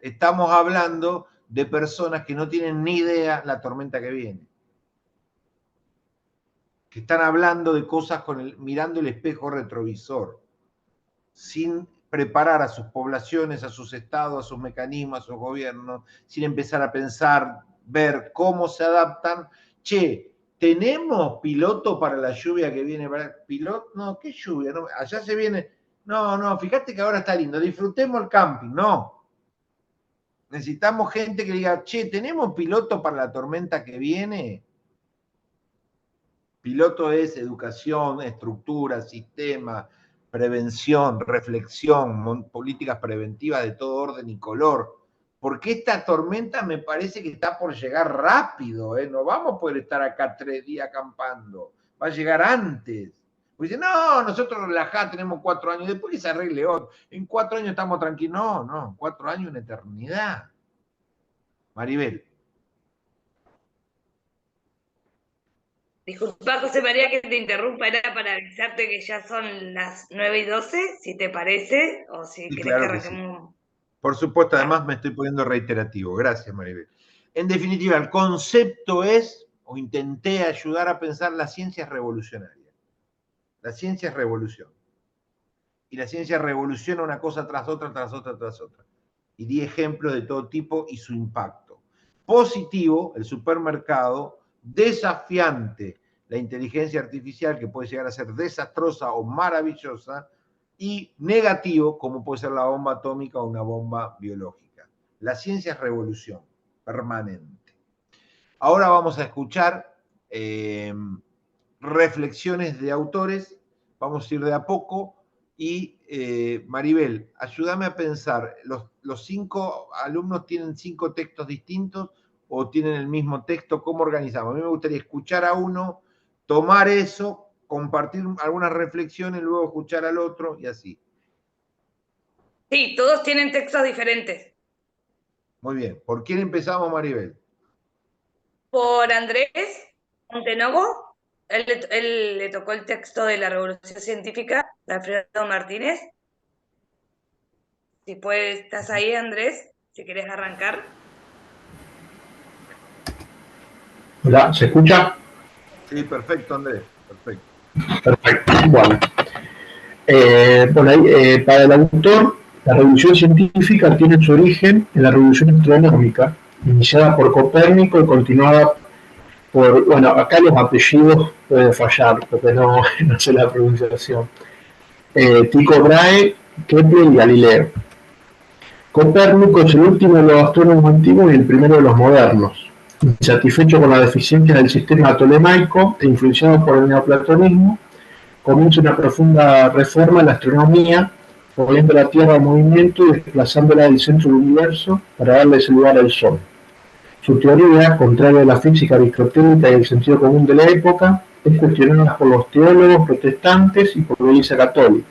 estamos hablando de personas que no tienen ni idea la tormenta que viene. Que están hablando de cosas mirando el espejo retrovisor, sin preparar a sus poblaciones, a sus estados, a sus mecanismos, a sus gobiernos, sin empezar a pensar, ver cómo se adaptan. Che, ¿tenemos piloto para la lluvia que viene? ¿Piloto? No, ¿qué lluvia? No, allá se viene. No, fíjate que ahora está lindo, disfrutemos el camping. No. Necesitamos gente que diga, che, ¿tenemos piloto para la tormenta que viene? Piloto es educación, estructura, sistema, prevención, reflexión, políticas preventivas de todo orden y color. Porque esta tormenta me parece que está por llegar rápido, ¿eh? No vamos a poder estar acá 3 días acampando. Va a llegar antes. Pues dice, no, nosotros relajados tenemos 4 años, después que se arregle otro. En 4 años estamos tranquilos. No, 4 años una eternidad. Maribel. Disculpa, José María, que te interrumpa, era para avisarte que ya son las 9:12, si te parece, o si Sí, querés claro que que arranquemos. sí. Por supuesto, además me estoy poniendo reiterativo. Gracias, Maribel. En definitiva, el concepto es, o intenté ayudar a pensar, la ciencia es revolucionaria. La ciencia es revolución. Y la ciencia revoluciona una cosa tras otra, tras otra, tras otra. Y di ejemplos de todo tipo y su impacto. Positivo, el supermercado. Desafiante, la inteligencia artificial, que puede llegar a ser desastrosa o maravillosa. Y negativo, como puede ser la bomba atómica o una bomba biológica. La ciencia es revolución permanente. Ahora vamos a escuchar reflexiones de autores, vamos a ir de a poco, y Maribel, ayúdame a pensar, ¿los 5 alumnos tienen 5 textos distintos o tienen el mismo texto? ¿Cómo organizamos? A mí me gustaría escuchar a uno, tomar eso, compartir algunas reflexiones, luego escuchar al otro y así. Sí, todos tienen textos diferentes. Muy bien. ¿Por quién empezamos, Maribel? Por Andrés Montenogo. Él le tocó el texto de la Revolución Científica de Alfredo Martínez. Si puedes, estás ahí, Andrés, si querés arrancar. Hola, ¿se escucha? Sí, perfecto, Andrés. Perfecto. Bueno, para el autor, la revolución científica tiene su origen en la revolución astronómica, iniciada por Copérnico y continuada por, bueno, acá los apellidos pueden fallar, porque no sé la pronunciación. Tycho Brahe, Kepler y Galileo. Copérnico es el último de los astrónomos antiguos y el primero de los modernos. Insatisfecho con la deficiencia del sistema ptolemaico e influenciado por el neoplatonismo, comienza una profunda reforma en la astronomía, poniendo la Tierra en movimiento y desplazándola del centro del universo para darle ese lugar al Sol. Su teoría, contraria a la física aristotélica y el sentido común de la época, es cuestionada por los teólogos protestantes y por la Iglesia católica,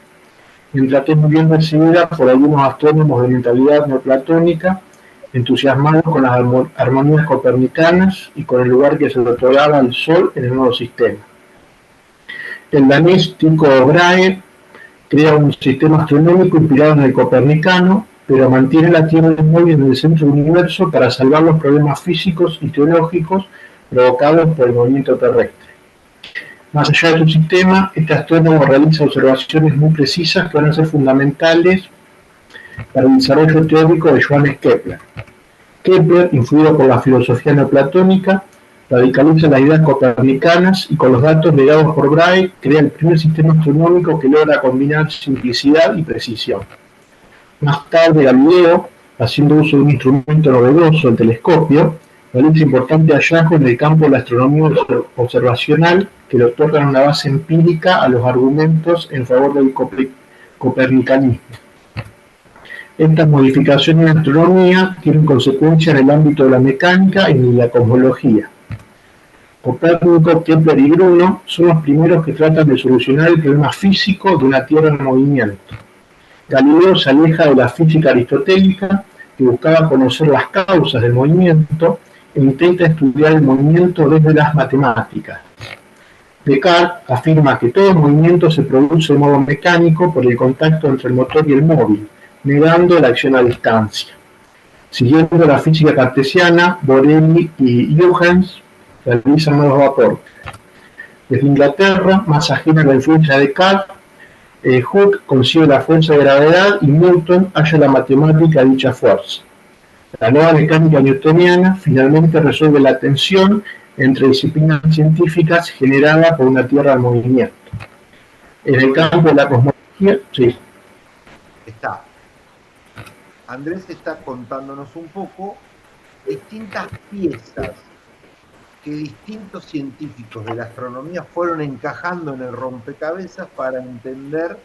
mientras que es muy bien recibida por algunos astrónomos de mentalidad neoplatónica, entusiasmados con las armonías copernicanas y con el lugar que se le otorgaba al Sol en el nuevo sistema. El danés Tycho Brahe crea un sistema astronómico inspirado en el copernicano, pero mantiene la Tierra inmóvil en el centro del universo para salvar los problemas físicos y teológicos provocados por el movimiento terrestre. Más allá de su sistema, este astrónomo realiza observaciones muy precisas que van a ser fundamentales para el desarrollo teórico de Johannes Kepler. Kepler, influido por la filosofía neoplatónica, radicaliza las ideas copernicanas y con los datos legados por Brahe crea el primer sistema astronómico que logra combinar simplicidad y precisión. Más tarde Galileo, haciendo uso de un instrumento novedoso, el telescopio, realiza importantes hallazgos en el campo de la astronomía observacional que le otorgan una base empírica a los argumentos en favor del copernicanismo. Estas modificaciones en astronomía tienen consecuencias en el ámbito de la mecánica y de la cosmología. Copérnico, Kepler y Bruno son los primeros que tratan de solucionar el problema físico de una Tierra en movimiento. Galileo se aleja de la física aristotélica, que buscaba conocer las causas del movimiento, e intenta estudiar el movimiento desde las matemáticas. Descartes afirma que todo movimiento se produce de modo mecánico por el contacto entre el motor y el móvil, negando la acción a distancia. Siguiendo la física cartesiana, Borelli y Huygens realizan nuevos aportes. Desde Inglaterra, más ajena a la influencia de Descartes, Hooke concibe la fuerza de gravedad y Newton halla la matemática de dicha fuerza. La nueva mecánica newtoniana finalmente resuelve la tensión entre disciplinas científicas generada por una Tierra en movimiento. En el campo de la cosmología, sí. Andrés está contándonos un poco distintas piezas que distintos científicos de la astronomía fueron encajando en el rompecabezas para entender,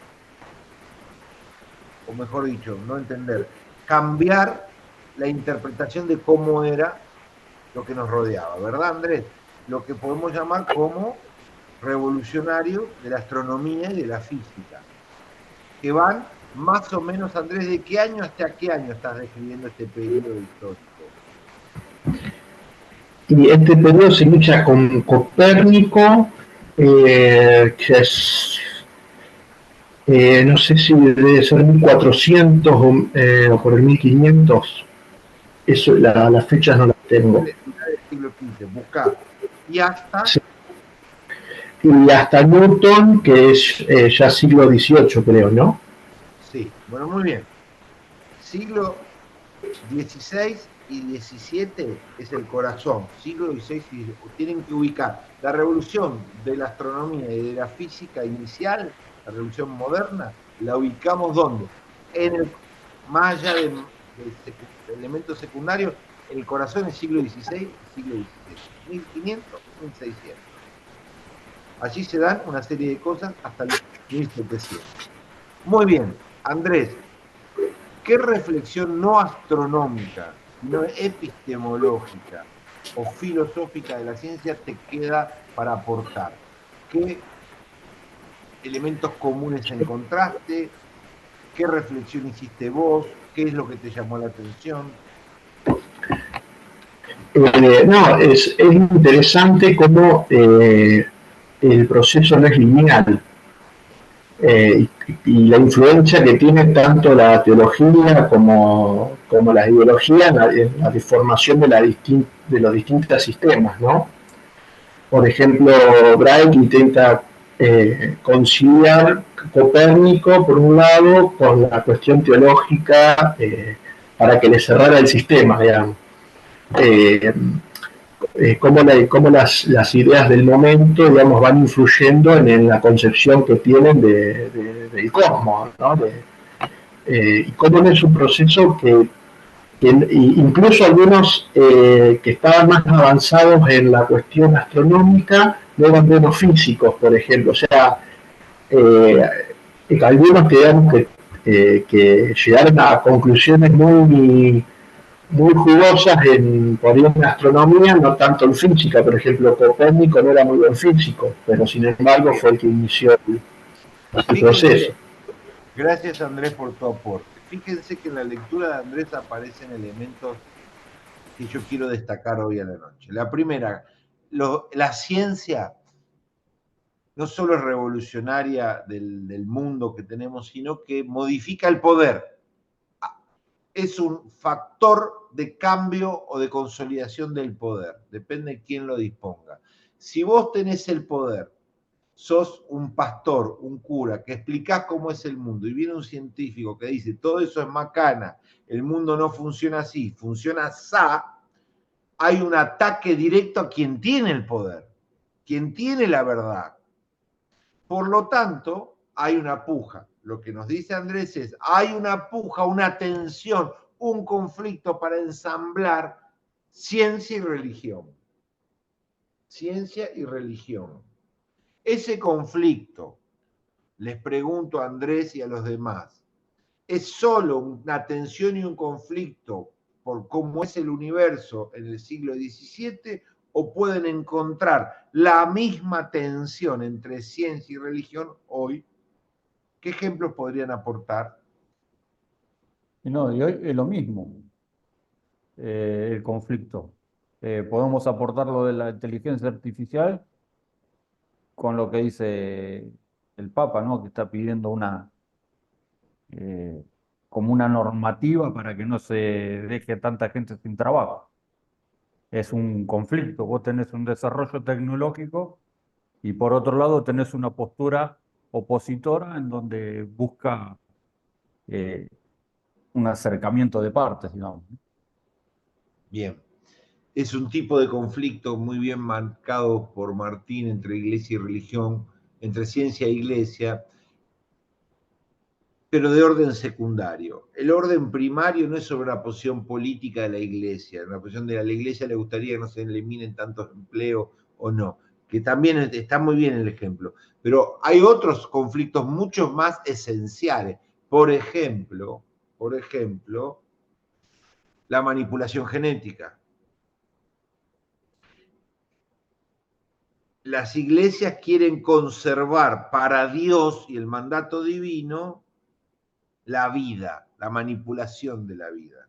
o mejor dicho, no entender, cambiar la interpretación de cómo era lo que nos rodeaba, ¿verdad, Andrés? Lo que podemos llamar como revolucionario de la astronomía y de la física, que van más o menos, Andrés, ¿de qué año hasta qué año estás describiendo este periodo histórico? Y este periodo se inicia con Copérnico, que es, no sé si debe ser 1400 o por el 1500. Eso, las fechas no las tengo. Del siglo XV, buscá. Y hasta... Sí. Y hasta Newton, que es ya siglo XVIII, creo, ¿no? Sí, bueno, muy bien. Siglo XVI y XVII es el corazón. Siglo XVI y XVII. Tienen que ubicar la revolución de la astronomía y de la física inicial, la revolución moderna, la ubicamos ¿dónde? En el, más allá de elementos secundarios, el corazón es siglo XVI y siglo XVII. 1500, 1600. Allí se dan una serie de cosas hasta el 1700. Muy bien, Andrés, ¿qué reflexión no astronómica, sino epistemológica o filosófica de la ciencia te queda para aportar? ¿Qué elementos comunes encontraste? ¿Qué reflexión hiciste vos? ¿Qué es lo que te llamó la atención? No, es interesante cómo el proceso no es lineal. Y la influencia que tiene tanto la teología como la ideología en la deformación de los distintos sistemas, ¿no? Por ejemplo, Bright intenta conciliar Copérnico, por un lado, con la cuestión teológica para que le cerrara el sistema, digamos. Cómo las ideas del momento, digamos, van influyendo en la concepción que tienen del cosmos, ¿no? Y cómo no es un proceso que incluso algunos que estaban más avanzados en la cuestión astronómica no eran buenos físicos, por ejemplo. O sea, eh, algunos que llegaron a conclusiones muy jugosas en astronomía, no tanto en física. Por ejemplo, Copérnico no era muy buen físico, pero sin embargo fue el que inició el proceso. Gracias, Andrés, por tu aporte. Fíjense que en la lectura de Andrés aparecen elementos que yo quiero destacar hoy a la noche. La primera, la ciencia no solo es revolucionaria del mundo que tenemos, sino que modifica el poder. Es un factor de cambio o de consolidación del poder, depende de quién lo disponga. Si vos tenés el poder, sos un pastor, un cura, que explicás cómo es el mundo, y viene un científico que dice, todo eso es macana, el mundo no funciona así, funciona así, hay un ataque directo a quien tiene el poder, quien tiene la verdad. Por lo tanto, hay una puja. Lo que nos dice Andrés es, hay una puja, una tensión, un conflicto para ensamblar ciencia y religión. Ciencia y religión. Ese conflicto, les pregunto a Andrés y a los demás, ¿es solo una tensión y un conflicto por cómo es el universo en el siglo XVII o pueden encontrar la misma tensión entre ciencia y religión hoy? ¿Qué ejemplos podrían aportar? No, y hoy es lo mismo, el conflicto. Podemos aportar lo de la inteligencia artificial con lo que dice el Papa, ¿no? Que está pidiendo como una normativa para que no se deje tanta gente sin trabajo. Es un conflicto. Vos tenés un desarrollo tecnológico y por otro lado tenés una postura opositora en donde busca eh, un acercamiento de partes, digamos. Bien. Es un tipo de conflicto muy bien marcado por Martín entre iglesia y religión, entre ciencia e iglesia, pero de orden secundario. El orden primario no es sobre una posición política de la iglesia, una posición de la iglesia le gustaría que no se eliminen tantos empleos o no, que también está muy bien el ejemplo, pero hay otros conflictos mucho más esenciales. Por ejemplo, la manipulación genética. Las iglesias quieren conservar para Dios y el mandato divino la vida, la manipulación de la vida.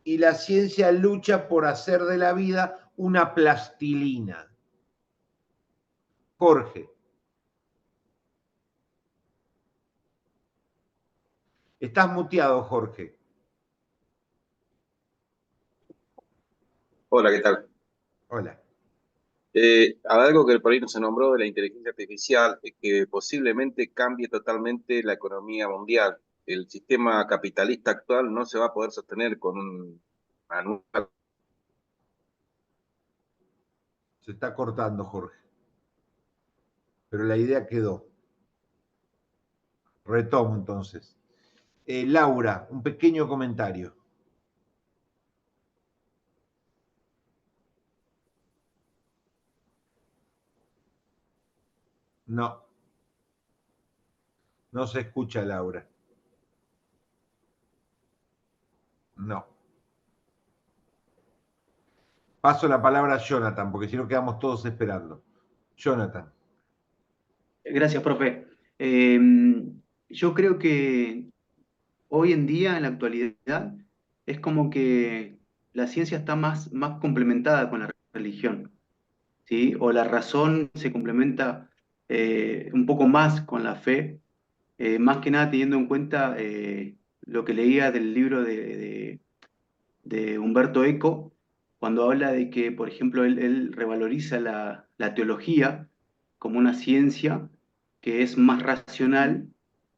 Y la ciencia lucha por hacer de la vida una plastilina. Jorge. Estás muteado, Jorge. Hola, ¿qué tal? Hola. Algo que por ahí no se nombró de la inteligencia artificial, que posiblemente cambie totalmente la economía mundial. El sistema capitalista actual no se va a poder sostener con un manual. Se está cortando, Jorge. Pero la idea quedó. Retomo entonces. Laura, un pequeño comentario. No. No se escucha, Laura. No. Paso la palabra a Jonathan, porque si no quedamos todos esperando. Jonathan. Gracias, profe. Yo creo que hoy en día, en la actualidad, es como que la ciencia está más complementada con la religión, ¿sí? O la razón se complementa un poco más con la fe, más que nada teniendo en cuenta lo que leía del libro de Humberto Eco, cuando habla de que, por ejemplo, él revaloriza la teología como una ciencia que es más racional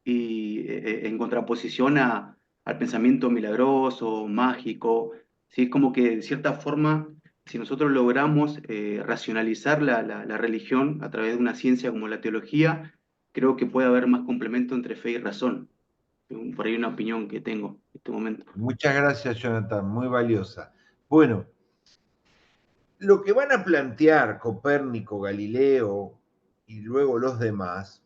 y en contraposición al pensamiento milagroso, mágico. ¿Sí? Es como que, de cierta forma, si nosotros logramos racionalizar la religión a través de una ciencia como la teología, creo que puede haber más complemento entre fe y razón. Por ahí una opinión que tengo en este momento. Muchas gracias, Jonathan, muy valiosa. Bueno, lo que van a plantear Copérnico, Galileo y luego los demás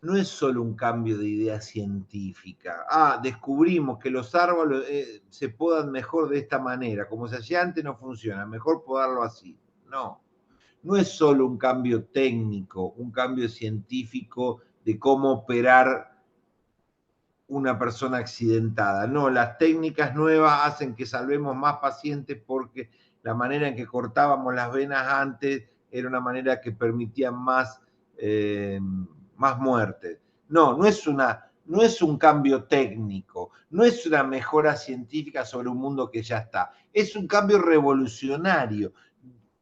no es solo un cambio de idea científica. Descubrimos que los árboles se podan mejor de esta manera, como se hacía antes no funciona, mejor podarlo así. No, no es solo un cambio técnico, un cambio científico de cómo operar una persona accidentada. No, las técnicas nuevas hacen que salvemos más pacientes porque la manera en que cortábamos las venas antes era una manera que permitía más muertes. No, no es un cambio técnico, no es una mejora científica sobre un mundo que ya está. Es un cambio revolucionario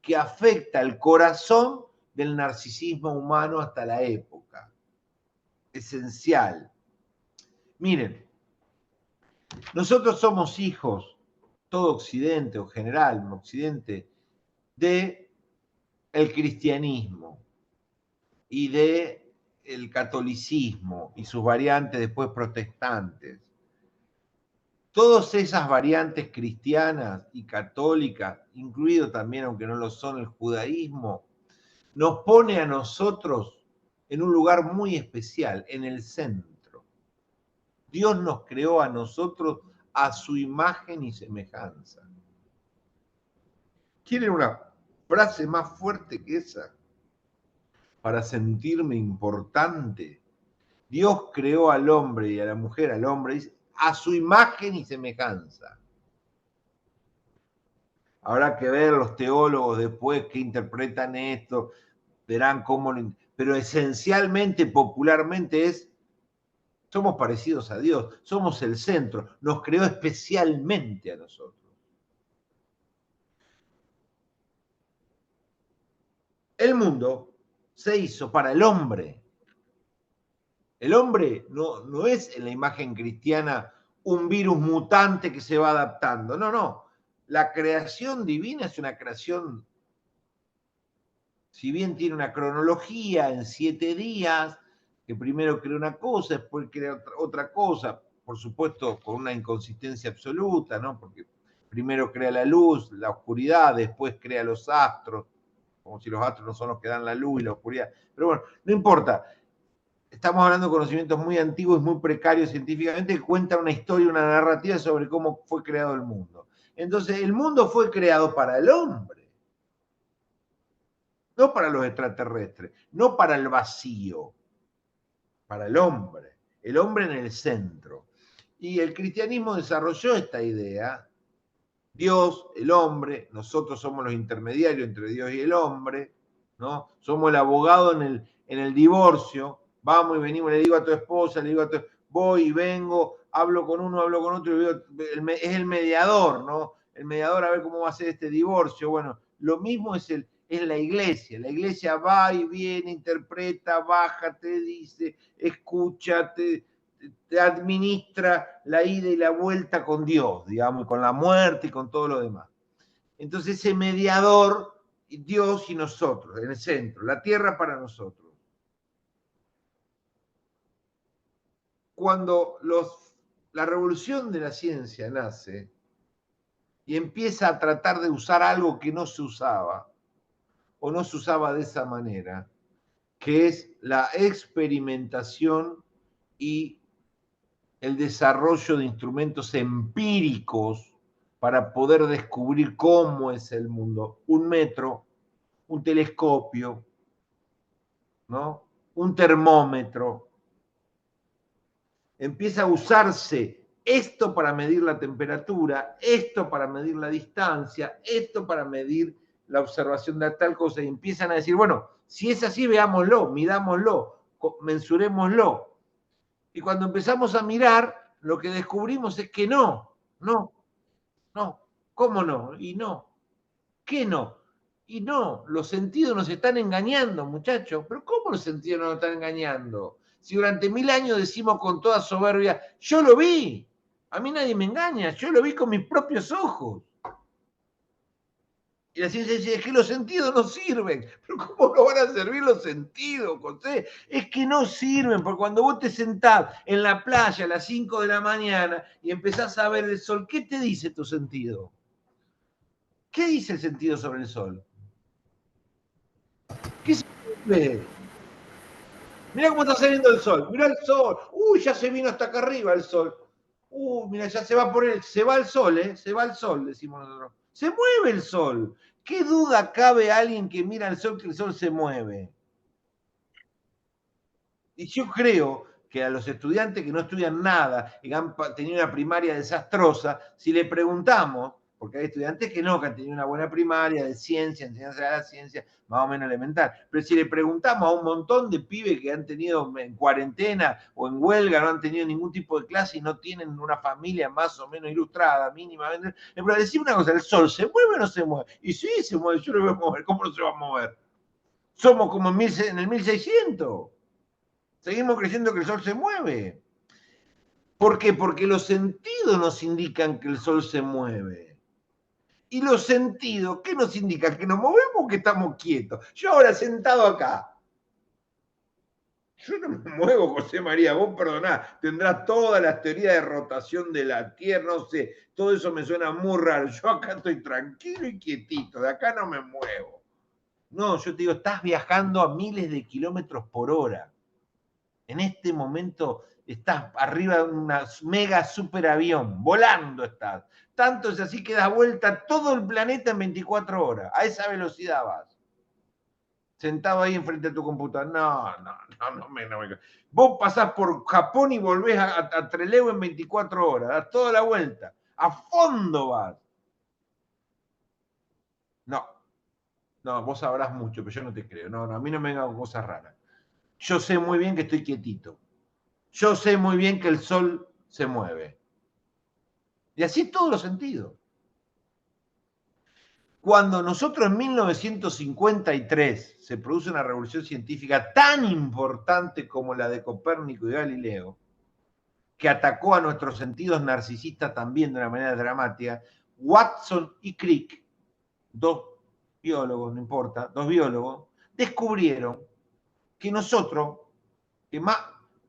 que afecta el corazón del narcisismo humano hasta la época. Esencial. Miren, nosotros somos hijos, todo Occidente o general, Occidente, de el cristianismo y de el catolicismo y sus variantes después protestantes. Todas esas variantes cristianas y católicas, incluido también, aunque no lo son, el judaísmo, nos pone a nosotros en un lugar muy especial, en el centro. Dios nos creó a nosotros a su imagen y semejanza. ¿Quieren una frase más fuerte que esa? Para sentirme importante. Dios creó al hombre y a la mujer, al hombre, dice, a su imagen y semejanza. Habrá que ver los teólogos después que interpretan esto, verán cómo, pero esencialmente, popularmente somos parecidos a Dios, somos el centro, nos creó especialmente a nosotros. El mundo se hizo para el hombre. El hombre no es en la imagen cristiana un virus mutante que se va adaptando, no. La creación divina es una creación, si bien tiene una cronología en 7 días, que primero crea una cosa, después crea otra cosa, por supuesto con una inconsistencia absoluta, ¿no? Porque primero crea la luz, la oscuridad, después crea los astros, como si los astros no son los que dan la luz y la oscuridad. Pero bueno, no importa. Estamos hablando de conocimientos muy antiguos, muy precarios científicamente, que cuentan una historia, una narrativa sobre cómo fue creado el mundo. Entonces, el mundo fue creado para el hombre, no para los extraterrestres, no para el vacío, para el hombre en el centro. Y el cristianismo desarrolló esta idea. Dios, el hombre, nosotros somos los intermediarios entre Dios y el hombre, ¿no? Somos el abogado en el divorcio. Vamos y venimos, le digo a tu esposa, le digo a tu, voy y vengo, hablo con uno, hablo con otro, es el mediador, ¿no? El mediador a ver cómo va a ser este divorcio. Bueno, lo mismo es la iglesia va y viene, interpreta, baja, te dice, escucha, te administra la ida y la vuelta con Dios, digamos, y con la muerte y con todo lo demás. Entonces ese mediador, Dios y nosotros, en el centro, la tierra para nosotros. Cuando la revolución de la ciencia nace y empieza a tratar de usar algo que no se usaba, o no se usaba de esa manera, que es la experimentación y el desarrollo de instrumentos empíricos para poder descubrir cómo es el mundo. Un metro, un telescopio, ¿no? Un termómetro. Empieza a usarse esto para medir la temperatura, esto para medir la distancia, esto para medir la observación de tal cosa, y empiezan a decir, bueno, si es así, veámoslo, midámoslo, mensurémoslo. Y cuando empezamos a mirar, lo que descubrimos es que no. ¿Cómo no? Y no. ¿Qué no? Y no, los sentidos nos están engañando, muchachos. ¿Pero cómo los sentidos nos están engañando? Si durante 1000 años decimos con toda soberbia, yo lo vi, a mí nadie me engaña, yo lo vi con mis propios ojos. Y la ciencia dice, es que los sentidos no sirven. ¿Pero cómo no van a servir los sentidos, José? Es que no sirven, porque cuando vos te sentás en la playa a las 5 de la mañana y empezás a ver el sol, ¿qué te dice tu sentido? ¿Qué dice el sentido sobre el sol? ¿Qué sirve? Mirá cómo está saliendo el sol. Mirá el sol. Uy, ya se vino hasta acá arriba el sol. Uy, mira, ya se va por él. Se va el sol, ¿eh? Se va el sol, decimos nosotros. Se mueve el sol. ¿Qué duda cabe a alguien que mira el sol que el sol se mueve? Y yo creo que a los estudiantes que no estudian nada y han tenido una primaria desastrosa, si le preguntamos, porque hay estudiantes que no, que han tenido una buena primaria de ciencia, enseñanza de la ciencia, más o menos elemental, pero si le preguntamos a un montón de pibes que han tenido en cuarentena o en huelga, no han tenido ningún tipo de clase y no tienen una familia más o menos ilustrada, mínimamente, pero decimos una cosa, ¿el sol se mueve o no se mueve? Y sí, se mueve, yo lo voy a mover, ¿cómo no se va a mover? Somos como en el 1600. Seguimos creyendo que el sol se mueve. ¿Por qué? Porque los sentidos nos indican que el sol se mueve. Y los sentidos, ¿qué nos indican? ¿Que nos movemos o que estamos quietos? Yo ahora sentado acá, yo no me muevo, José María, vos perdoná, tendrás todas las teorías de rotación de la Tierra, no sé, todo eso me suena muy raro. Yo acá estoy tranquilo y quietito, de acá no me muevo. No, yo te digo, estás viajando a miles de kilómetros por hora. En este momento estás arriba de un mega superavión, volando estás. Tanto es así que das vuelta todo el planeta en 24 horas. A esa velocidad vas. Sentado ahí enfrente de tu computadora. No me. Vos pasás por Japón y volvés a Trelew en 24 horas. Das toda la vuelta. A fondo vas. No. No, vos sabrás mucho, pero yo no te creo. No, a mí no me vengan con cosas raras. Yo sé muy bien que estoy quietito. Yo sé muy bien que el sol se mueve. Y así en todos los sentidos. Cuando nosotros en 1953 se produce una revolución científica tan importante como la de Copérnico y Galileo, que atacó a nuestros sentidos narcisistas también de una manera dramática, Watson y Crick, dos biólogos, no importa, dos biólogos, descubrieron que nosotros, que más,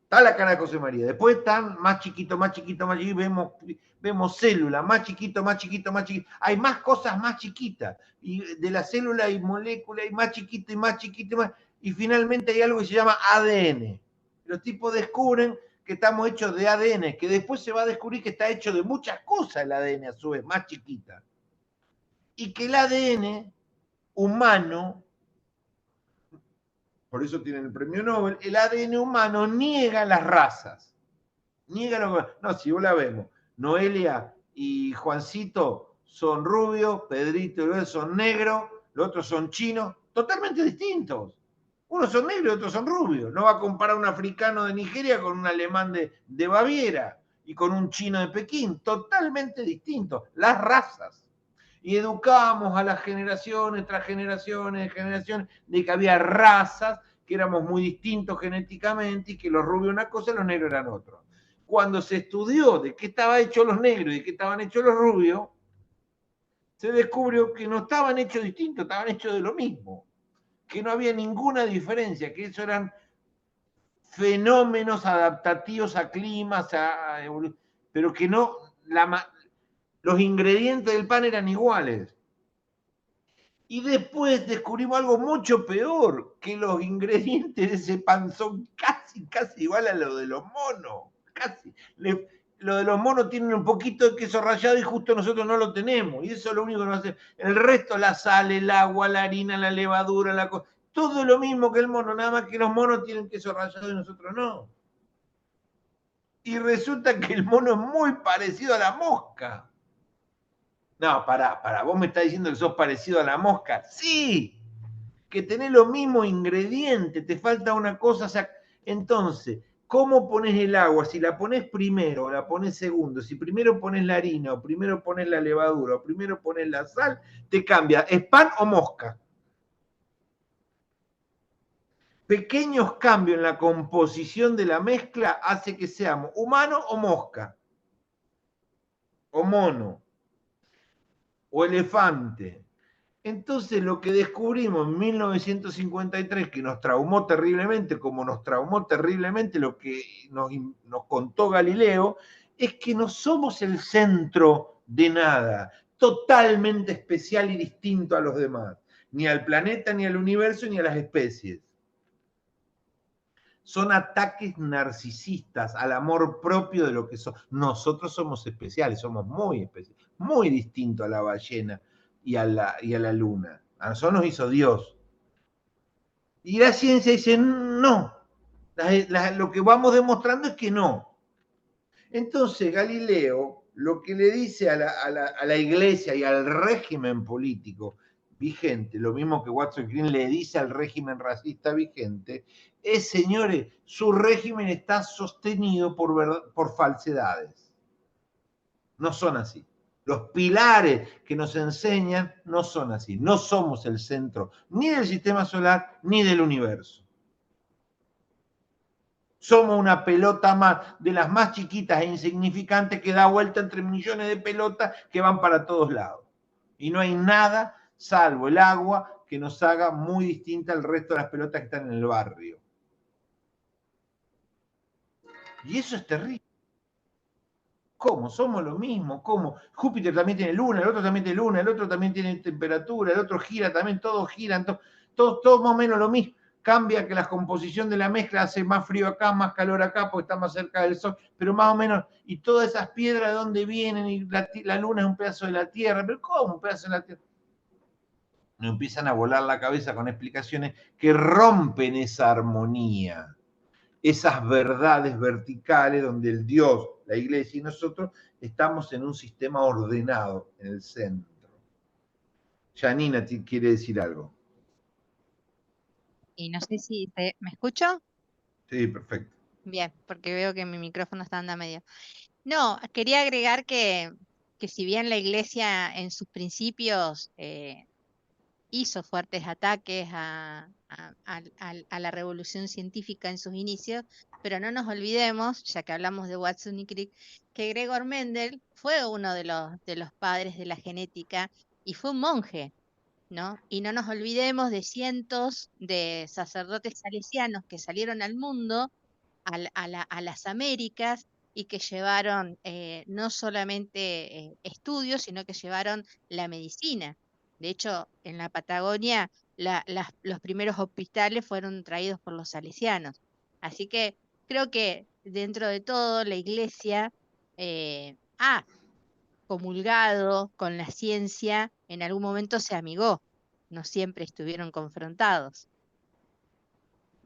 está la cara de José María, después están más chiquito, más chiquito, más chiquito, vemos células, más chiquito, más chiquito, más chiquito, hay más cosas más chiquitas, y de la célula hay moléculas, hay más chiquito y más chiquito, y finalmente hay algo que se llama ADN. Los tipos descubren que estamos hechos de ADN, que después se va a descubrir que está hecho de muchas cosas el ADN a su vez, más chiquita. Y que el ADN humano, por eso tienen el premio Nobel, el ADN humano niega las razas. Niega lo que... No, si vos la vemos, Noelia y Juancito son rubios, Pedrito y Luis son negros, los otros son chinos, totalmente distintos. Unos son negros y otros son rubios. No va a comparar un africano de Nigeria con un alemán de Baviera y con un chino de Pekín. Totalmente distintos. Las razas. Y educamos a las generaciones tras generaciones, de que había razas, que éramos muy distintos genéticamente y que los rubios una cosa y los negros eran otro. Cuando se estudió de qué estaban hechos los negros y de qué estaban hechos los rubios, se descubrió que no estaban hechos distintos, estaban hechos de lo mismo. Que no había ninguna diferencia, que eso eran fenómenos adaptativos a climas, pero que no, los ingredientes del pan eran iguales. Y después descubrimos algo mucho peor, que los ingredientes de ese pan son casi igual a lo de los monos. Casi. Lo de los monos tienen un poquito de queso rallado y justo nosotros no lo tenemos. Y eso es lo único que nos hace. El resto, la sal, el agua, la harina, la levadura, todo lo mismo que el mono, nada más que los monos tienen queso rallado y nosotros no. Y resulta que el mono es muy parecido a la mosca. No, pará, vos me estás diciendo que sos parecido a la mosca. Sí, que tenés los mismos ingredientes, te falta una cosa. O sea, entonces, ¿cómo pones el agua? Si la pones primero o la pones segundo, si primero pones la harina o primero pones la levadura o primero pones la sal, te cambia, ¿es pan o mosca? Pequeños cambios en la composición de la mezcla hace que seamos humano o mosca, o mono, o elefante. Entonces lo que descubrimos en 1953, que nos traumó terriblemente, como nos traumó terriblemente lo que nos contó Galileo, es que no somos el centro de nada, totalmente especial y distinto a los demás, ni al planeta, ni al universo, ni a las especies. Son ataques narcisistas al amor propio de lo que somos. Nosotros somos especiales, somos muy especiales, muy distintos a la ballena y a la luna. A nosotros nos hizo Dios. Y la ciencia dice, no. Lo que vamos demostrando es que no. Entonces Galileo lo que le dice a la iglesia y al régimen político vigente, lo mismo que Watson Crick le dice al régimen racista vigente, es, señores, su régimen está sostenido por falsedades. No son así. Los pilares que nos enseñan no son así. No somos el centro ni del sistema solar ni del universo. Somos una pelota más, de las más chiquitas e insignificantes, que da vuelta entre millones de pelotas que van para todos lados. Y no hay nada, salvo el agua, que nos haga muy distinta al resto de las pelotas que están en el barrio. Y eso es terrible. ¿Cómo? Somos lo mismo. ¿Cómo? Júpiter también tiene luna, el otro también tiene luna, el otro también tiene temperatura, el otro gira también, todos giran, todo más o menos lo mismo. Cambia que la composición de la mezcla hace más frío acá, más calor acá, porque está más cerca del sol, pero más o menos, y todas esas piedras de dónde vienen, y la luna es un pedazo de la Tierra, pero ¿cómo un pedazo de la Tierra? Nos empiezan a volar la cabeza con explicaciones que rompen esa armonía, esas verdades verticales donde el Dios, la iglesia y nosotros estamos en un sistema ordenado, en el centro. Janina quiere decir algo. y no sé si me escucho. Sí, perfecto. Bien, porque veo que mi micrófono está andando medio. No, quería agregar que si bien la Iglesia en sus principios hizo fuertes ataques a la revolución científica en sus inicios, pero no nos olvidemos, ya que hablamos de Watson y Crick, que Gregor Mendel fue uno de los padres de la genética y fue un monje, ¿no? Y no nos olvidemos de cientos de sacerdotes salesianos que salieron al mundo, a las Américas, y que llevaron no solamente estudios, sino que llevaron la medicina. De hecho, en la Patagonia los primeros hospitales fueron traídos por los salesianos. Así que creo que dentro de todo la Iglesia ha comulgado con la ciencia, en algún momento se amigó, no siempre estuvieron confrontados.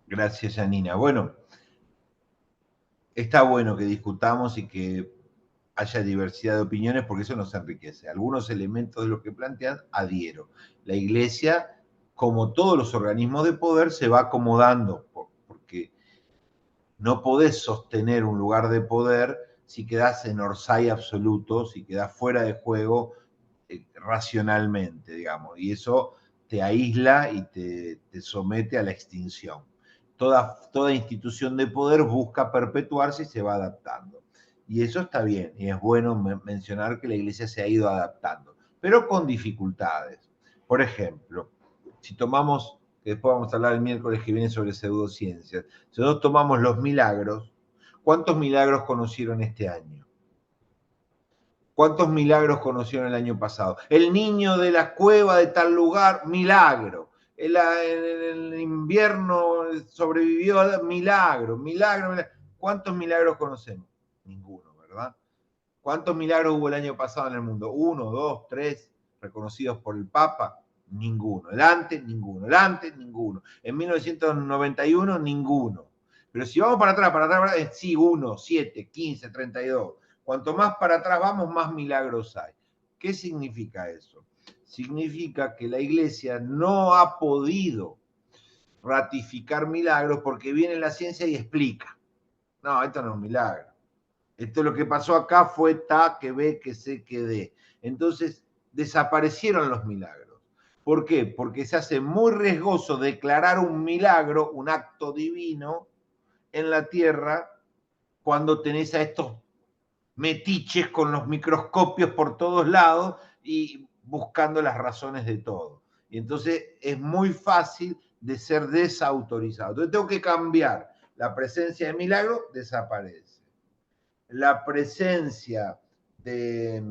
Gracias, Janina. Bueno, está bueno que discutamos y que haya diversidad de opiniones porque eso nos enriquece. Algunos elementos de lo que plantean adhiero. La Iglesia, como todos los organismos de poder, se va acomodando porque no podés sostener un lugar de poder si quedás en orsay absoluto, si quedás fuera de juego racionalmente, digamos, y eso te aísla y te somete a la extinción. Toda institución de poder busca perpetuarse y se va adaptando. Y eso está bien, y es bueno mencionar que la Iglesia se ha ido adaptando, pero con dificultades. Por ejemplo, si tomamos, que después vamos a hablar el miércoles que viene sobre pseudociencias, si nosotros tomamos los milagros, ¿cuántos milagros conocieron este año? ¿Cuántos milagros conocieron el año pasado? El niño de la cueva de tal lugar, milagro. El invierno sobrevivió, milagro, milagro, milagro. ¿Cuántos milagros conocemos? Ninguno, ¿verdad? ¿Cuántos milagros hubo el año pasado en el mundo? 1, 2, 3, reconocidos por el Papa, ninguno. El antes, ninguno. El antes, ninguno. En 1991, ninguno. Pero si vamos para atrás, sí, 1, 7, 15, 32. Cuanto más para atrás vamos, más milagros hay. ¿Qué significa eso? Significa que la Iglesia no ha podido ratificar milagros porque viene la ciencia y explica. No, esto no es un milagro. Esto lo que pasó acá fue ta, que ve, que sé, que de. Entonces desaparecieron los milagros. ¿Por qué? Porque se hace muy riesgoso declarar un milagro, un acto divino en la tierra cuando tenés a estos metiches con los microscopios por todos lados y buscando las razones de todo. Y entonces es muy fácil de ser desautorizado. Entonces tengo que cambiar. La presencia de milagro desaparece. La presencia de,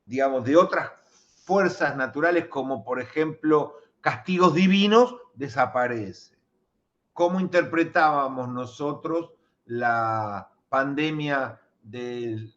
digamos, de otras fuerzas naturales como por ejemplo castigos divinos desaparece. ¿Cómo interpretábamos nosotros la pandemia del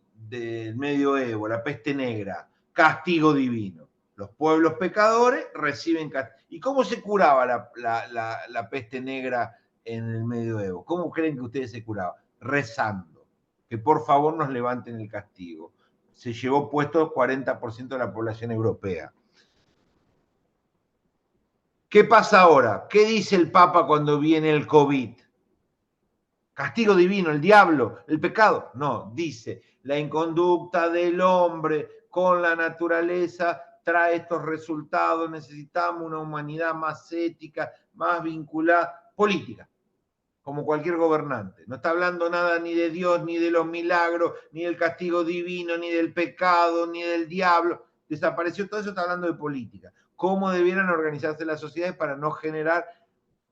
medioevo, la peste negra? Castigo divino. Los pueblos pecadores reciben castigo. ¿Y cómo se curaba la peste negra en el medioevo? ¿Cómo creen que ustedes se curaban? Rezando. Que por favor nos levanten el castigo. Se llevó puesto el 40% de la población europea. ¿Qué pasa ahora? ¿Qué dice el Papa cuando viene el COVID? ¿Castigo divino, el diablo, el pecado? No, dice, la inconducta del hombre con la naturaleza trae estos resultados, necesitamos una humanidad más ética, más vinculada, política, como cualquier gobernante. No está hablando nada ni de Dios, ni de los milagros, ni del castigo divino, ni del pecado, ni del diablo. Desapareció todo eso, está hablando de política. Cómo debieran organizarse las sociedades para no generar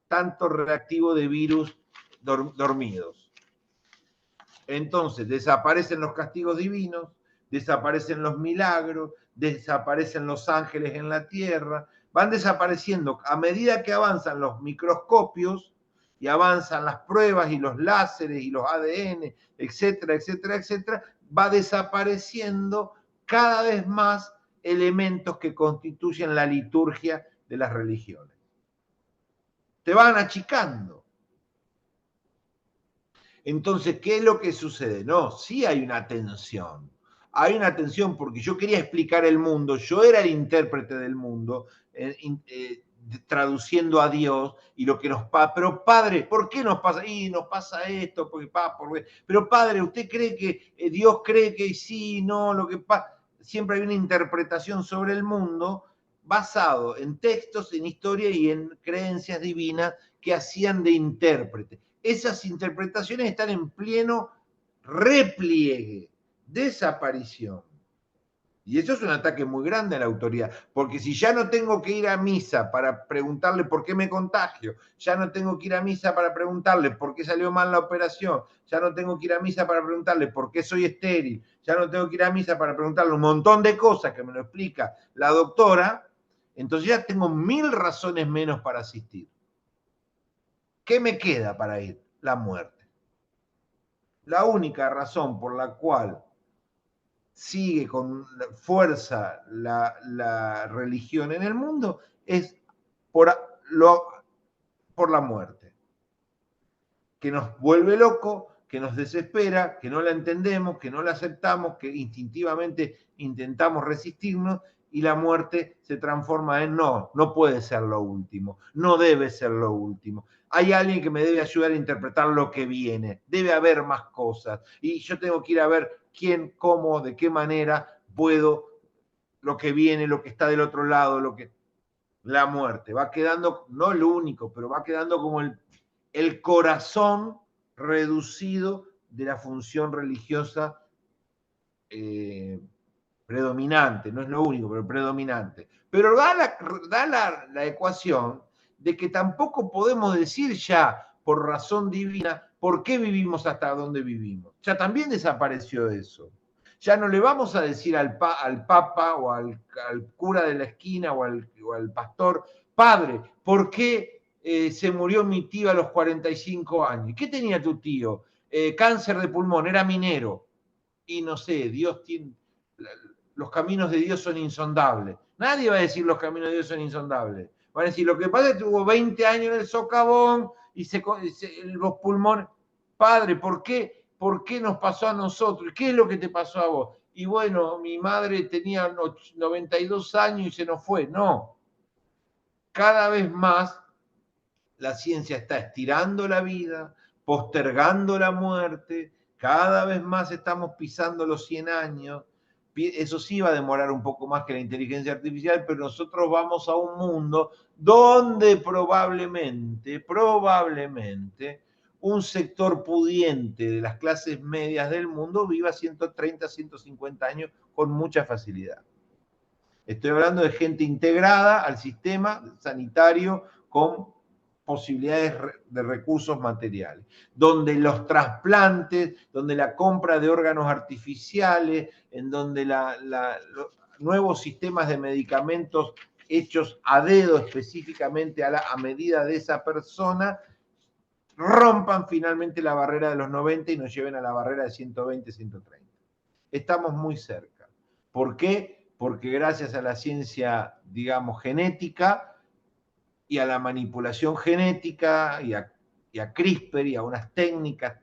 tanto reactivo de virus dormidos. Entonces, desaparecen los castigos divinos, desaparecen los milagros, desaparecen los ángeles en la tierra, van desapareciendo a medida que avanzan los microscopios y avanzan las pruebas y los láseres y los ADN, etcétera, etcétera, etcétera, va desapareciendo cada vez más elementos que constituyen la liturgia de las religiones. Te van achicando. Entonces, ¿qué es lo que sucede? No, sí hay una tensión. Hay una tensión porque yo quería explicar el mundo, yo era el intérprete del mundo, traduciendo a Dios y lo que nos pasa. Pero padre, ¿por qué nos pasa? Y nos pasa esto, porque pero padre, ¿usted cree que Dios cree que sí, no, lo que pasa? Siempre hay una interpretación sobre el mundo basado en textos, en historia y en creencias divinas que hacían de intérprete. Esas interpretaciones están en pleno repliegue, desaparición. Y eso es un ataque muy grande a la autoridad, porque si ya no tengo que ir a misa para preguntarle por qué me contagio, ya no tengo que ir a misa para preguntarle por qué salió mal la operación, ya no tengo que ir a misa para preguntarle por qué soy estéril, ya no tengo que ir a misa para preguntarle un montón de cosas que me lo explica la doctora, entonces ya tengo 1000 razones menos para asistir. ¿Qué me queda para ir? La muerte. La única razón por la cual sigue con fuerza la religión en el mundo es por la muerte, que nos vuelve loco, que nos desespera, que no la entendemos, que no la aceptamos, que instintivamente intentamos resistirnos y la muerte se transforma en no puede ser lo último, no debe ser lo último. Hay alguien que me debe ayudar a interpretar lo que viene, debe haber más cosas y yo tengo que ir a ver quién, cómo, de qué manera puedo lo que viene, lo que está del otro lado, la muerte. Va quedando, no lo único, pero va quedando como el corazón reducido de la función religiosa predominante, no es lo único, pero predominante. Pero da la ecuación de que tampoco podemos decir ya, por razón divina, por qué vivimos hasta donde vivimos. Ya también desapareció eso. Ya no le vamos a decir al papa o al cura de la esquina o al pastor, padre, ¿por qué se murió mi tío a los 45 años? ¿Qué tenía tu tío? Cáncer de pulmón, era minero. Y no sé, Dios tiene... Los caminos de Dios son insondables. Nadie va a decir los caminos de Dios son insondables. Van a decir, lo que pasa es que tuvo 20 años en el socavón y los pulmones. Padre, ¿por qué nos pasó a nosotros? ¿Qué es lo que te pasó a vos? Y bueno, mi madre tenía 92 años y se nos fue. No. Cada vez más la ciencia está estirando la vida, postergando la muerte. Cada vez más estamos pisando los 100 años. Eso sí va a demorar un poco más que la inteligencia artificial, pero nosotros vamos a un mundo donde probablemente, un sector pudiente de las clases medias del mundo viva 130, 150 años con mucha facilidad. Estoy hablando de gente integrada al sistema sanitario con posibilidades de recursos materiales, donde los trasplantes, donde la compra de órganos artificiales, en donde los nuevos sistemas de medicamentos hechos a dedo específicamente a medida de esa persona, rompan finalmente la barrera de los 90 y nos lleven a la barrera de 120, 130. Estamos muy cerca. ¿Por qué? Porque gracias a la ciencia, digamos, genética, y a la manipulación genética y a CRISPR y a unas técnicas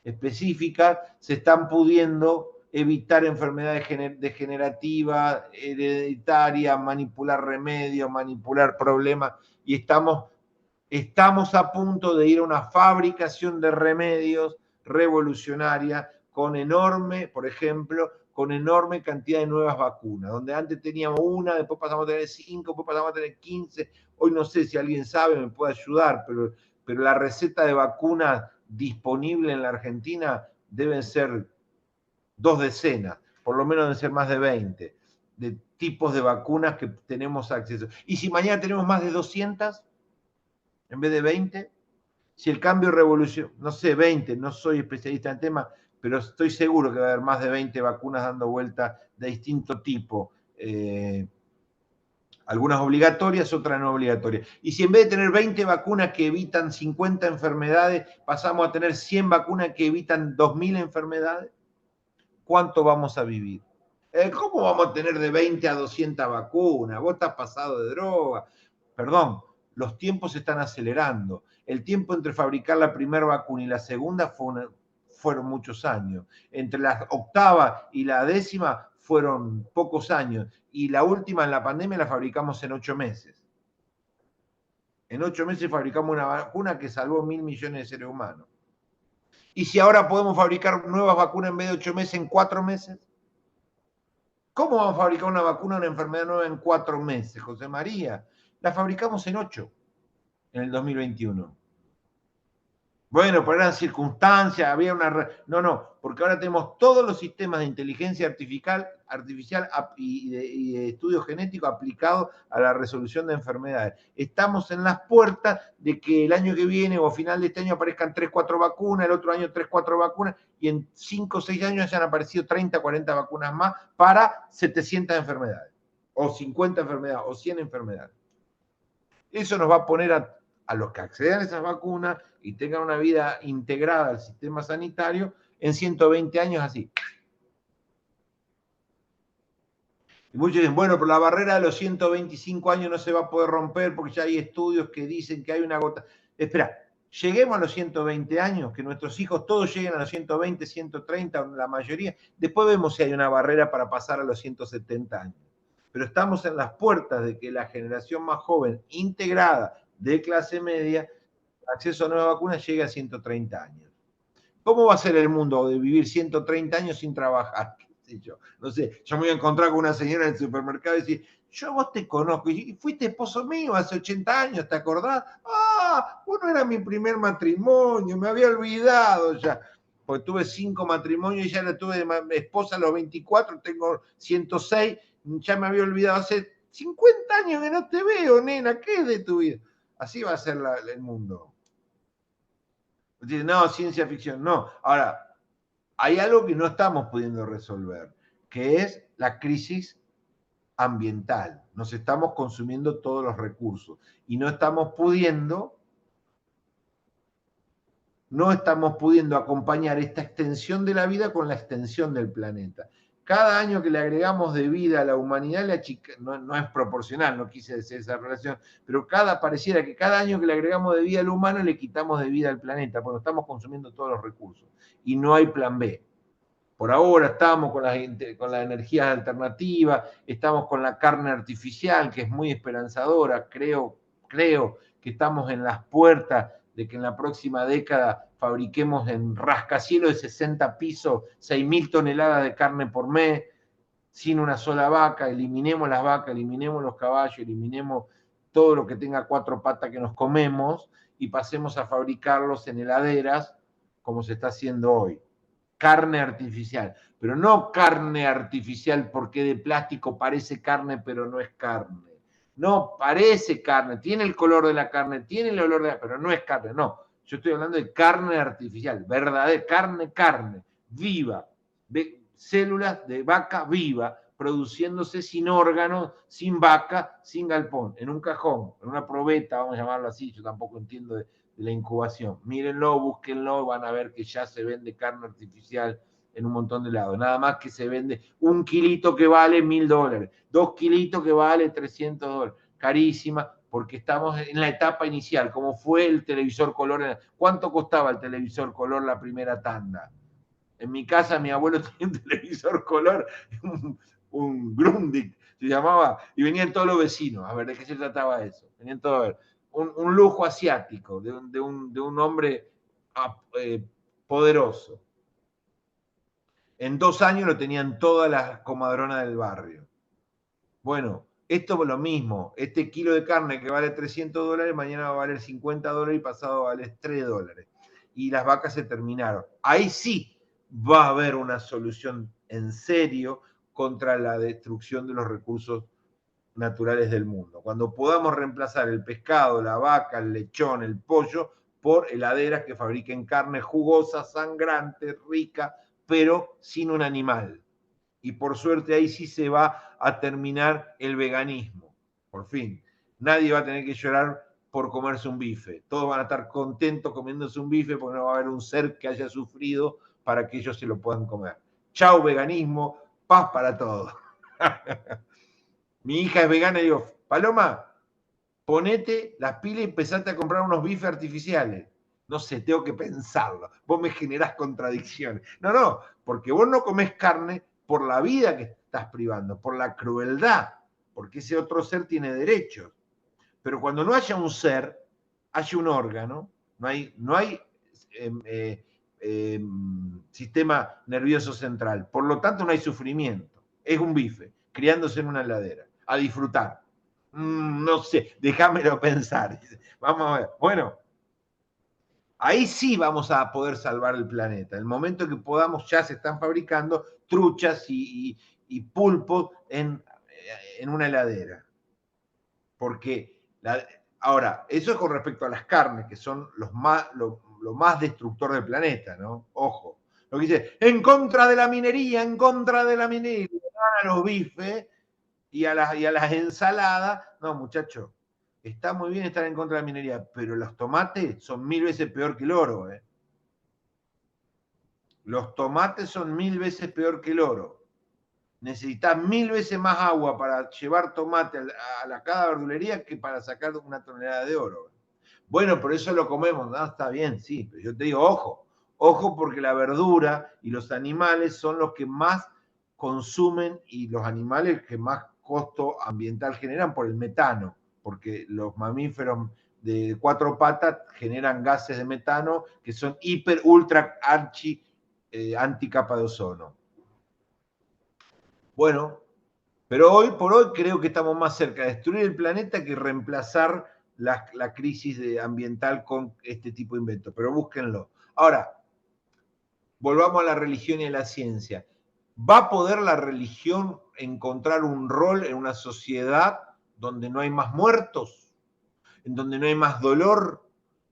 específicas, se están pudiendo evitar enfermedades degenerativas, hereditarias, manipular remedios, manipular problemas, y estamos a punto de ir a una fabricación de remedios revolucionaria con enorme, por ejemplo, con enorme cantidad de nuevas vacunas, donde antes teníamos una, después pasamos a tener 5, después pasamos a tener 15. Hoy no sé si alguien sabe, me puede ayudar, pero la receta de vacuna disponible en la Argentina deben ser 2 decenas, por lo menos deben ser más de 20, de tipos de vacunas que tenemos acceso. Y si mañana tenemos más de 200, en vez de 20, si el cambio revoluciona, no sé, 20, no soy especialista en el tema, pero estoy seguro que va a haber más de 20 vacunas dando vuelta de distinto tipo. Algunas obligatorias, otras no obligatorias. Y si en vez de tener 20 vacunas que evitan 50 enfermedades, pasamos a tener 100 vacunas que evitan 2000 enfermedades, ¿cuánto vamos a vivir? ¿Cómo vamos a tener de 20 a 200 vacunas? Vos estás pasado de droga. Perdón, los tiempos se están acelerando. El tiempo entre fabricar la primera vacuna y la segunda fueron muchos años. Entre la octava y la 10ª fueron pocos años. Y la última, en la pandemia, la fabricamos en 8 meses. En 8 meses fabricamos una vacuna que salvó 1.000 millones de seres humanos. ¿Y si ahora podemos fabricar nuevas vacunas en vez de 8 meses, en 4 meses? ¿Cómo vamos a fabricar una vacuna, una enfermedad nueva en 4 meses, José María? La fabricamos en 8, en el 2021. Bueno, por eran circunstancias, había una... No, porque ahora tenemos todos los sistemas de inteligencia artificial y de estudio genético aplicados a la resolución de enfermedades. Estamos en las puertas de que el año que viene o a final de este año aparezcan 3, 4 vacunas, el otro año 3, 4 vacunas, y en 5 o 6 años hayan aparecido 30, 40 vacunas más para 700 enfermedades, o 50 enfermedades, o 100 enfermedades. Eso nos va a poner a los que accedan a esas vacunas y tengan una vida integrada al sistema sanitario en 120 años así. Y muchos dicen, bueno, pero la barrera de los 125 años no se va a poder romper porque ya hay estudios que dicen que hay una gota. Espera, lleguemos a los 120 años, que nuestros hijos todos lleguen a los 120, 130, la mayoría. Después vemos si hay una barrera para pasar a los 170 años. Pero estamos en las puertas de que la generación más joven, integrada, de clase media, acceso a nuevas vacunas, llegue a 130 años. ¿Cómo va a ser el mundo de vivir 130 años sin trabajar? No sé, yo me voy a encontrar con una señora en el supermercado y decir, yo vos te conozco, y fuiste esposo mío hace 80 años, ¿te acordás? Ah, bueno, era mi primer matrimonio, me había olvidado ya. Porque tuve 5 matrimonios y ya la tuve de esposa a los 24, tengo 106, ya me había olvidado, hace 50 años que no te veo, nena, ¿qué es de tu vida? Así va a ser el mundo. No, ciencia ficción, no. Ahora, hay algo que no estamos pudiendo resolver, que es la crisis ambiental. Nos estamos consumiendo todos los recursos y no estamos pudiendo acompañar esta extensión de la vida con la extensión del planeta. Cada año que le agregamos de vida a la humanidad, no es proporcional, no quise decir esa relación, pero pareciera que cada año que le agregamos de vida al humano le quitamos de vida al planeta, porque estamos consumiendo todos los recursos y no hay plan B. Por ahora estamos con las energías alternativas, estamos con la carne artificial, que es muy esperanzadora, creo que estamos en las puertas de que en la próxima década fabriquemos en rascacielos de 60 pisos 6.000 toneladas de carne por mes, sin una sola vaca, eliminemos las vacas, eliminemos los caballos, eliminemos todo lo que tenga 4 patas que nos comemos y pasemos a fabricarlos en heladeras como se está haciendo hoy. Carne artificial, pero no carne artificial porque de plástico parece carne pero no es carne. No, parece carne, tiene el color de la carne, tiene el olor de la, pero no es carne, no. Yo estoy hablando de carne artificial, verdadera, carne, viva, células de vaca viva, produciéndose sin órganos, sin vaca, sin galpón, en un cajón, en una probeta, vamos a llamarlo así, yo tampoco entiendo de la incubación. Mírenlo, búsquenlo, van a ver que ya se vende carne artificial en un montón de lados. Nada más que se vende 1 kilito que vale $1.000, 2 kilitos que vale $300. Carísima, porque estamos en la etapa inicial, como fue el televisor color. ¿Cuánto costaba el televisor color la primera tanda? En mi casa mi abuelo tenía un televisor color, un Grundig se llamaba, y venían todos los vecinos a ver de qué se trataba eso. Venían todos a ver. Un lujo asiático de un hombre poderoso. En 2 años lo tenían todas las comadronas del barrio. Bueno, esto es lo mismo. Este kilo de carne que vale $300, mañana va a valer $50 y pasado va a valer $3. Y las vacas se terminaron. Ahí sí va a haber una solución en serio contra la destrucción de los recursos naturales del mundo. Cuando podamos reemplazar el pescado, la vaca, el lechón, el pollo, por heladeras que fabriquen carne jugosa, sangrante, rica, pero sin un animal. Y por suerte ahí sí se va a terminar el veganismo. Por fin. Nadie va a tener que llorar por comerse un bife. Todos van a estar contentos comiéndose un bife porque no va a haber un ser que haya sufrido para que ellos se lo puedan comer. Chau veganismo, paz para todos. Mi hija es vegana y digo, Paloma, ponete las pilas y empezate a comprar unos bifes artificiales. No sé, tengo que pensarlo. Vos me generás contradicciones. No, porque vos no comés carne por la vida que estás privando, por la crueldad, porque ese otro ser tiene derechos. Pero cuando no haya un ser, hay un órgano, no hay sistema nervioso central, por lo tanto no hay sufrimiento. Es un bife, criándose en una heladera, a disfrutar. No sé, déjamelo pensar. Vamos a ver. Bueno, ahí sí vamos a poder salvar el planeta. El momento que podamos, ya se están fabricando truchas y pulpos en una heladera. Porque, ahora, eso es con respecto a las carnes, que son lo más destructor del planeta, ¿no? Ojo. Lo que dice, en contra de la minería, en contra de la minería. A los bifes y a las ensaladas. No, muchachos, está muy bien estar en contra de la minería, pero los tomates son 1000 veces peor que el oro. Los tomates son 1000 veces peor que el oro. Necesitas 1000 veces más agua para llevar tomate a cada verdulería que para sacar una tonelada de oro. Bueno, por eso lo comemos. No, está bien, sí, pero yo te digo, ojo porque la verdura y los animales son los que más consumen y los animales que más costo ambiental generan por el metano, porque los mamíferos de 4 patas generan gases de metano que son hiper, ultra, anticapa de ozono. Bueno, pero hoy por hoy creo que estamos más cerca de destruir el planeta que reemplazar la crisis ambiental con este tipo de inventos. Pero búsquenlo. Ahora, volvamos a la religión y a la ciencia. ¿Va a poder la religión encontrar un rol en una sociedad donde no hay más muertos? ¿En donde no hay más dolor?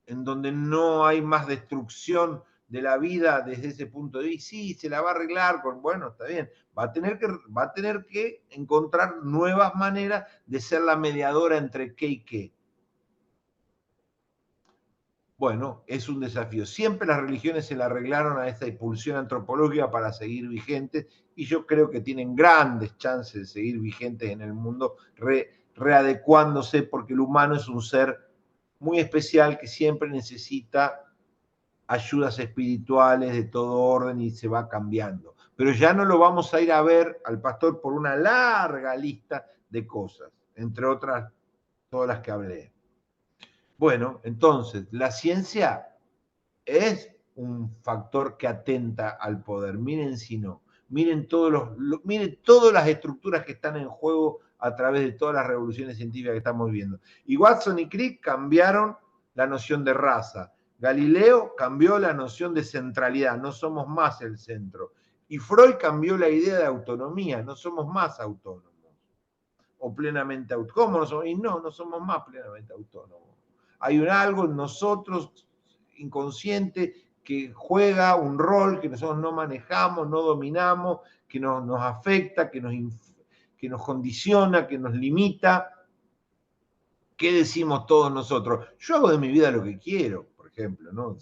¿En donde no hay más destrucción de la vida desde ese punto de vista? Sí, se la va a arreglar con, bueno, está bien. Va a tener que encontrar nuevas maneras de ser la mediadora entre qué y qué. Bueno, es un desafío. Siempre las religiones se la arreglaron a esta impulsión antropológica para seguir vigentes y yo creo que tienen grandes chances de seguir vigentes en el mundo, readecuándose, porque el humano es un ser muy especial que siempre necesita ayudas espirituales de todo orden y se va cambiando. Pero ya no lo vamos a ir a ver al pastor por una larga lista de cosas, entre otras todas las que hablé. Bueno, entonces, la ciencia es un factor que atenta al poder. Miren si no. Miren miren todas las estructuras que están en juego a través de todas las revoluciones científicas que estamos viendo. Y Watson y Crick cambiaron la noción de raza. Galileo cambió la noción de centralidad, no somos más el centro. Y Freud cambió la idea de autonomía, no somos más autónomos. O plenamente autónomos. Y no somos más plenamente autónomos. Hay algo en nosotros inconsciente que juega un rol que nosotros no manejamos, no dominamos, que nos afecta, que nos condiciona, que nos limita. ¿Qué decimos todos nosotros? Yo hago de mi vida lo que quiero, por ejemplo, ¿no?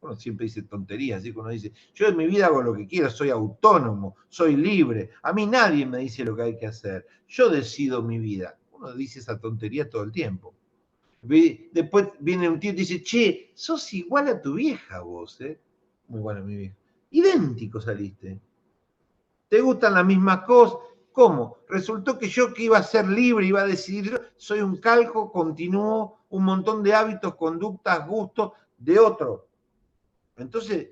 Uno siempre dice tonterías, así que uno dice, yo de mi vida hago lo que quiero, soy autónomo, soy libre, a mí nadie me dice lo que hay que hacer, yo decido mi vida. Uno dice esa tontería todo el tiempo. Después viene un tío y te dice, che, sos igual a tu vieja vos, ¿eh? Muy igual a mi vieja. Idéntico saliste. ¿Te gustan las mismas cosas? ¿Cómo? Resultó que yo que iba a ser libre, iba a decidir, soy un calco, continúo un montón de hábitos, conductas, gustos de otro. Entonces,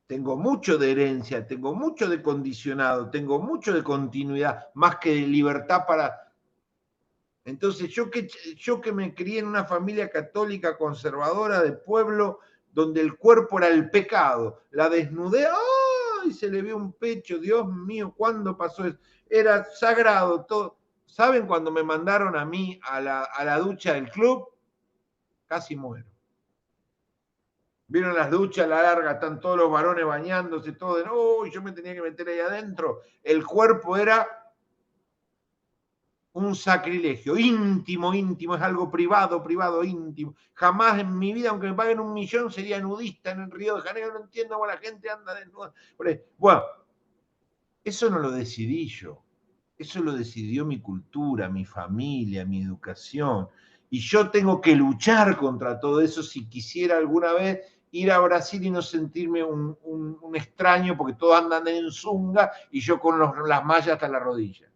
tengo mucho de herencia, tengo mucho de condicionado, tengo mucho de continuidad, más que de libertad para... Entonces, yo que me crié en una familia católica conservadora de pueblo, donde el cuerpo era el pecado, la desnudez, ¡ay! Se le vio un pecho, Dios mío, ¿cuándo pasó eso? Era sagrado todo. ¿Saben cuando me mandaron a mí a la ducha del club? Casi muero. Vieron las duchas, la larga, están todos los varones bañándose, todo de no, yo me tenía que meter ahí adentro. El cuerpo era un sacrilegio, íntimo, es algo privado, íntimo. Jamás en mi vida, aunque me paguen 1 millón, sería nudista en el Río de Janeiro, no entiendo cómo la gente anda desnuda. Bueno, eso no lo decidí yo, eso lo decidió mi cultura, mi familia, mi educación. Y yo tengo que luchar contra todo eso si quisiera alguna vez ir a Brasil y no sentirme un extraño porque todos andan en zunga y yo con las mallas hasta la rodilla.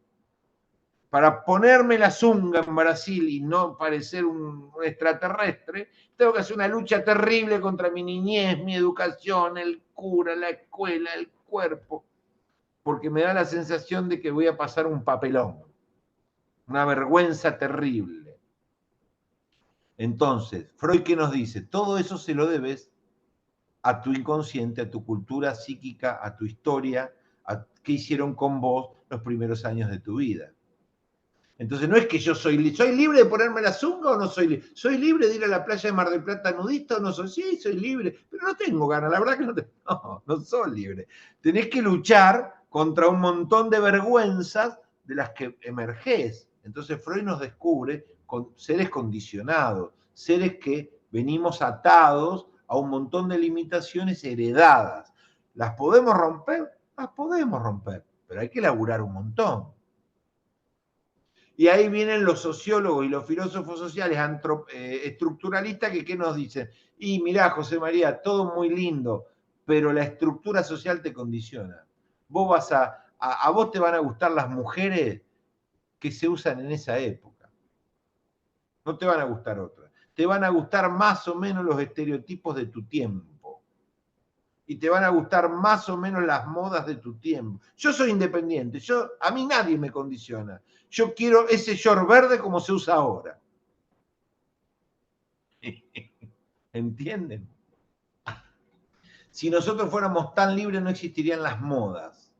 para ponerme la zunga en Brasil y no parecer un extraterrestre, tengo que hacer una lucha terrible contra mi niñez, mi educación, el cura, la escuela, el cuerpo, porque me da la sensación de que voy a pasar un papelón, una vergüenza terrible. Entonces, Freud, ¿qué nos dice? Todo eso se lo debes a tu inconsciente, a tu cultura psíquica, a tu historia, a qué hicieron con vos los primeros años de tu vida. Entonces no es que yo soy libre de ponerme la zunga o no soy libre. ¿Soy libre de ir a la playa de Mar del Plata nudista o no soy? Sí, soy libre, pero no tengo ganas, la verdad que no soy libre. Tenés que luchar contra un montón de vergüenzas de las que emergés. Entonces Freud nos descubre con seres condicionados, seres que venimos atados a un montón de limitaciones heredadas. ¿Las podemos romper? Las podemos romper, pero hay que laburar un montón. Y ahí vienen los sociólogos y los filósofos sociales estructuralistas que ¿qué nos dicen? Y mirá, José María, todo muy lindo, pero la estructura social te condiciona. Vos a vos te van a gustar las mujeres que se usan en esa época. No te van a gustar otras. Te van a gustar más o menos los estereotipos de tu tiempo. Y te van a gustar más o menos las modas de tu tiempo. Yo soy independiente, a mí nadie me condiciona. Yo quiero ese short verde como se usa ahora. ¿Entienden? Si nosotros fuéramos tan libres no existirían las modas.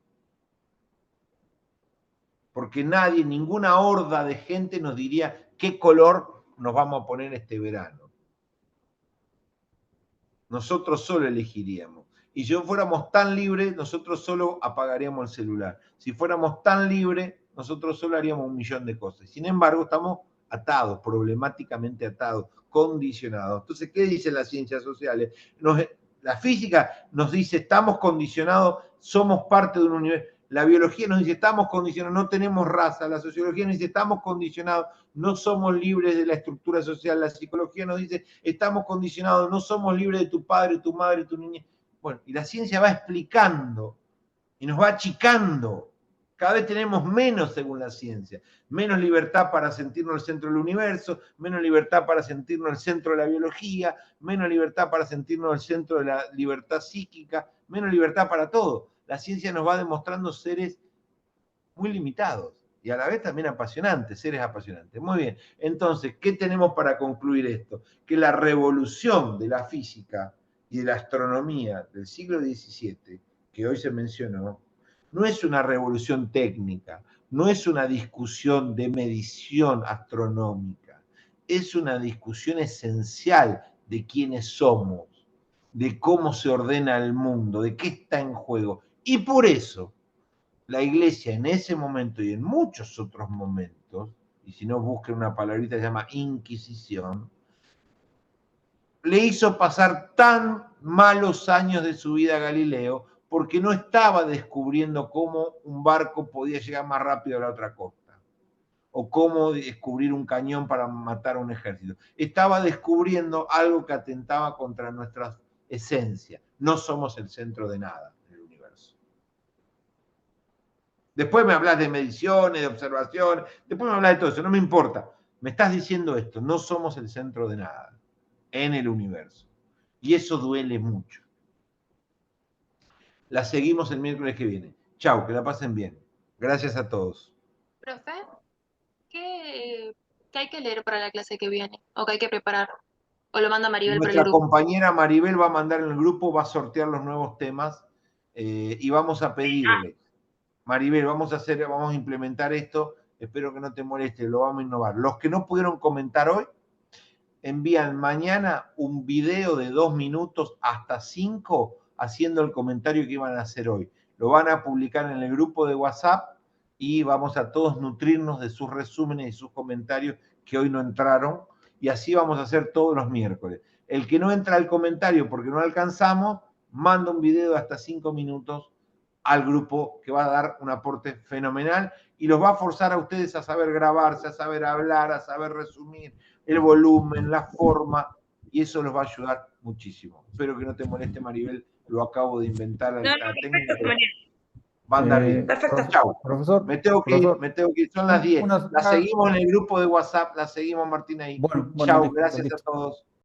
Porque nadie, ninguna horda de gente nos diría qué color nos vamos a poner este verano. Nosotros solo elegiríamos. Y si fuéramos tan libres, nosotros solo apagaríamos el celular. Si fuéramos tan libres, nosotros solo haríamos 1.000.000 de cosas. Sin embargo, estamos atados, problemáticamente atados, condicionados. Entonces, ¿qué dicen las ciencias sociales? La física nos dice, estamos condicionados, somos parte de un universo. La biología nos dice, estamos condicionados, no tenemos raza. La sociología nos dice, estamos condicionados, no somos libres de la estructura social. La psicología nos dice, estamos condicionados, no somos libres de tu padre, tu madre, tu niñez. Bueno, y la ciencia va explicando y nos va achicando. Cada vez tenemos menos, según la ciencia, menos libertad para sentirnos el centro del universo, menos libertad para sentirnos el centro de la biología, menos libertad para sentirnos el centro de la libertad psíquica, menos libertad para todo. La ciencia nos va demostrando seres muy limitados y a la vez también apasionantes, seres apasionantes. Muy bien, entonces, ¿qué tenemos para concluir esto? Que la revolución de la física y de la astronomía del siglo XVII, que hoy se mencionó, no es una revolución técnica, no es una discusión de medición astronómica, es una discusión esencial de quiénes somos, de cómo se ordena el mundo, de qué está en juego. Y por eso, la Iglesia en ese momento y en muchos otros momentos, y si no busquen una palabrita que se llama Inquisición, le hizo pasar tan malos años de su vida a Galileo porque no estaba descubriendo cómo un barco podía llegar más rápido a la otra costa o cómo descubrir un cañón para matar a un ejército. Estaba descubriendo algo que atentaba contra nuestra esencia. No somos el centro de nada en el universo. Después me hablas de mediciones, de observaciones, después me hablas de todo eso, no me importa. Me estás diciendo esto, no somos el centro de nada en el universo. Y eso duele mucho. La seguimos el miércoles que viene. Chau, que la pasen bien. Gracias a todos. Profe, ¿qué hay que leer para la clase que viene? ¿O qué hay que preparar? ¿O lo manda Maribel por el Nuestra grupo? compañera Maribel va a mandar en el grupo, va a sortear los nuevos temas y vamos a pedirle. Maribel, vamos a implementar esto. Espero que no te moleste, lo vamos a innovar. Los que no pudieron comentar hoy, envían mañana un video de 2 minutos hasta 5 haciendo el comentario que iban a hacer hoy. Lo van a publicar en el grupo de WhatsApp y vamos a todos nutrirnos de sus resúmenes y sus comentarios que hoy no entraron y así vamos a hacer todos los miércoles. El que no entra al comentario porque no alcanzamos, manda un video de hasta 5 minutos al grupo que va a dar un aporte fenomenal y los va a forzar a ustedes a saber grabarse, a saber hablar, a saber resumir el volumen, la forma, y eso los va a ayudar muchísimo. Espero que no te moleste, Maribel, lo acabo de inventar. No, perfecto, Va a andar bien. Perfecto. Chau. Profesor, Me tengo que ir, son las 10. una- La seguimos en el grupo de WhatsApp, la seguimos, Martín, ahí. Bueno, Chau, listo, gracias listo. a todos.